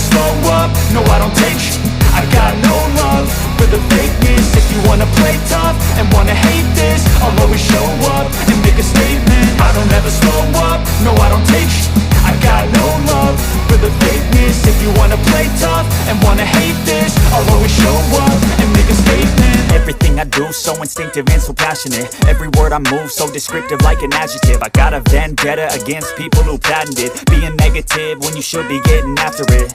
never slow up, no I don't take sh**. I got no love for the fakeness. If you wanna play tough and wanna hate this, I'll always show up and make a statement. I don't ever slow up, no I don't take sh**. I got no love for the fakeness. If you wanna play tough and wanna hate this, I'll always show up and make a statement. Everything I do so instinctive and so passionate. Every word I move so descriptive like an adjective. I got a vendetta against people who patented being negative when you should be getting after it.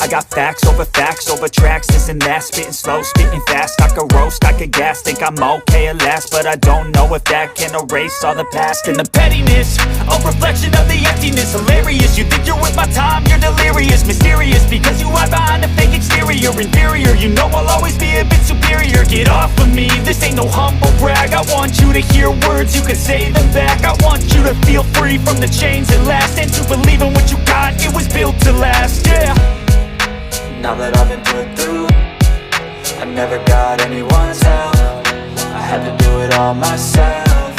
I got facts over tracks, this and that. Spitting slow, spitting fast, I could roast, I could gas. Think I'm okay at last, but I don't know if that can erase all the past. And the pettiness, a reflection of the emptiness. Hilarious, you think you're with my time, you're delirious. Mysterious, because you hide behind a fake exterior. Inferior, you know I'll always be a bit superior. Get off of me, this ain't no humble brag. I want you to hear words, you can say them back. I want you to feel free from the chains that last, and to believe in what you got, it was built to last, yeah. Now that I've been put through, I never got anyone's help. I had to do it all myself.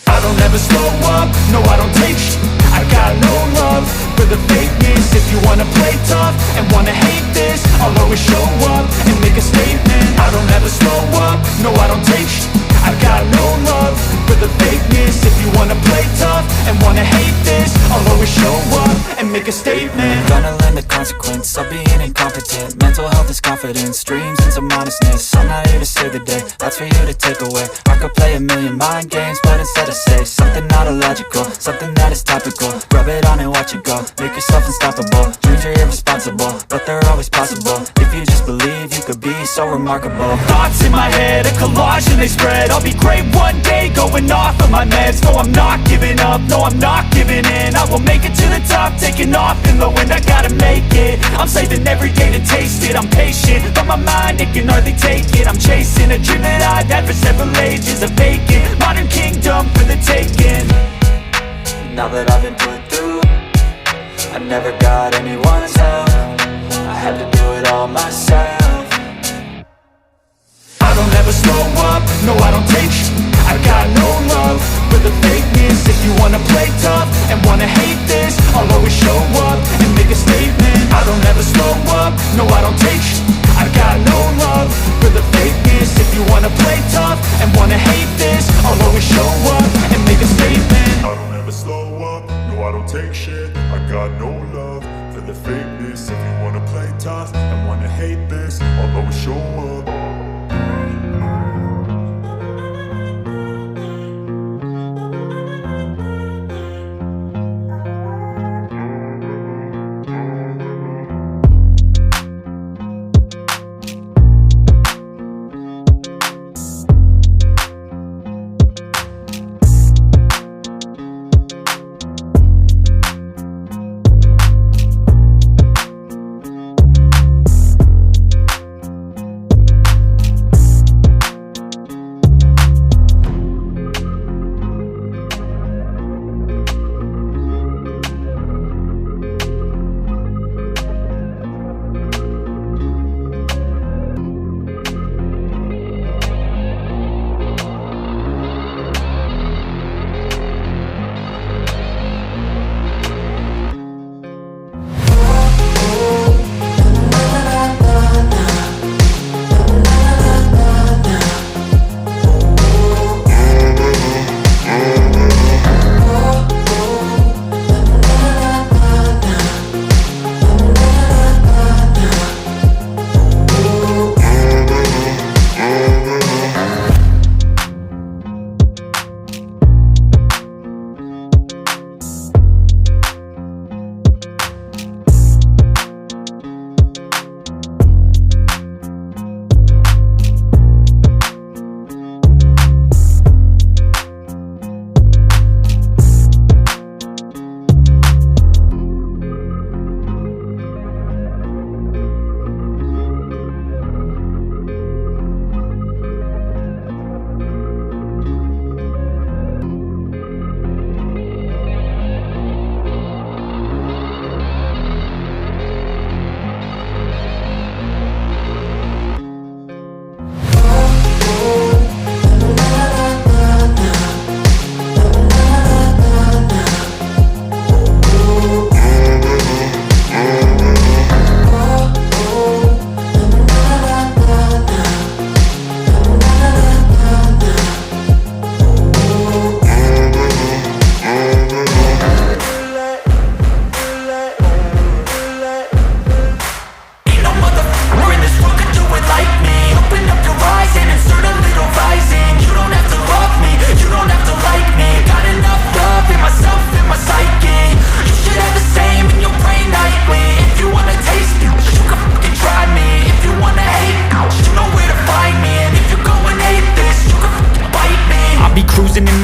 I don't ever slow up, no I don't take sh**. I got no love for the fakeness. If you wanna play tough and wanna hate this, I'll always show up and make a statement. I don't ever slow up, no I don't take sh**. I got no love for the fakeness. If you wanna play tough and wanna hate this, I'll always show up and make a statement. Gonna learn the consequence of being incompetent. Mental health is confidence, dreams and some honestness. I'm not here to save the day, that's for you to take away. I could play a million mind games, but instead I say something not illogical, something that is topical. Rub it on and watch it go, make yourself unstoppable. Dreams are irresponsible, but they're always possible. If you just believe, you could be so remarkable. Thoughts in my head, a collage and they spread. I'll be great one day, going off of my meds. No, I'm not giving up, no, I'm not giving in. I will make it to the top, taking off in the wind. I gotta make it, I'm saving every day to taste it. I'm patient, but my mind, it can hardly take it. I'm chasing a dream that I've had for several ages. A vacant, modern kingdom for the taking. Now that I've been put through, I never got anyone's help. I had to do it all myself. I don't ever slow up, no I don't take sh**. I got no love for the fakeness. If you wanna play tough and wanna hate this, I'll always show up and make a statement. I don't ever slow up, no I don't take sh**. I got no love for the fakeness. If you wanna play tough and wanna hate this, I'll always show up and make a statement. I don't ever slow up, no I don't take shit. I got no love for the fakeness. If you wanna play tough and wanna hate this, I'll always show up.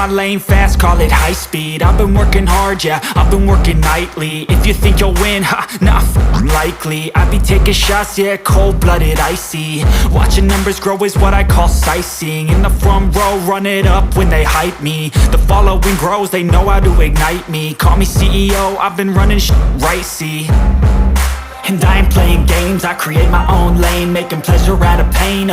my lane fast, call it high speed. I've been working hard, yeah, I've been working nightly. If you think you'll win, ha, not likely. I be taking shots, yeah, cold-blooded, icy. Watching numbers grow is what I call sightseeing. In the front row, run it up when they hype me. The following grows, they know how to ignite me. Call me CEO, I've been running right, see. And I ain't playing games, I create my own lane, making pleasure out of pain,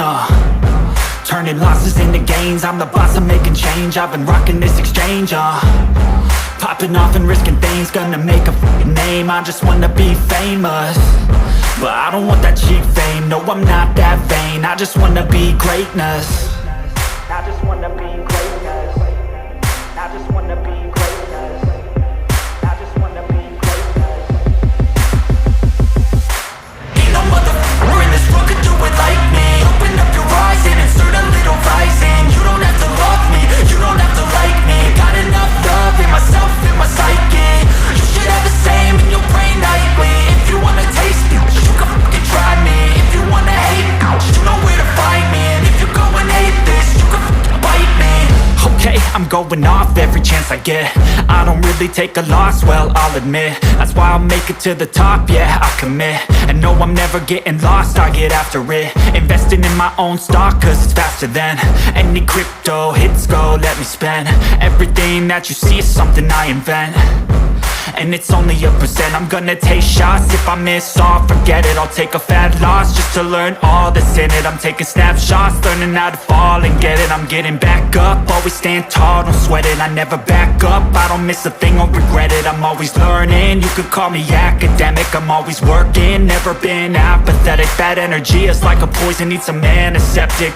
turning losses into gains. I'm the boss, I'm making change. I've been rocking this exchange, popping off and risking things. Gonna make a name, I just wanna be famous. But I don't want that cheap fame, no I'm not that vain. I just wanna be greatness. I just wanna be greatness. I just wanna be greatness. I just wanna be greatness. Ain't no motherfucker in this world could do it like me. Open up your eyes and insert a little rising. You don't have to love me, you don't have to like me. Got enough love in myself, in my psyche. You should have the same in your brain nightly. If you wanna taste it, you can fucking try me. If you wanna hate, you know where to find me. And if you go and hate this, you can fucking bite me. Okay, I'm going off every chance I get. I don't really take a loss, well, I'll admit. That's why I'll make it to the top, yeah, I commit. And no, I'm never getting lost, I get after it. Investing in my own stock, cause it's faster than any crypto hits go, let me spend. Everything that you see is something I invent. And it's only a percent. I'm gonna take shots. If I miss all, forget it. I'll take a fat loss just to learn all that's in it. I'm taking snapshots, learning how to fall and get it. I'm getting back up, always stand tall, don't sweat it. I never back up, I don't miss a thing or regret it. I'm always learning, you could call me academic. I'm always working, never been apathetic. Bad energy is like a poison, needs a antiseptic.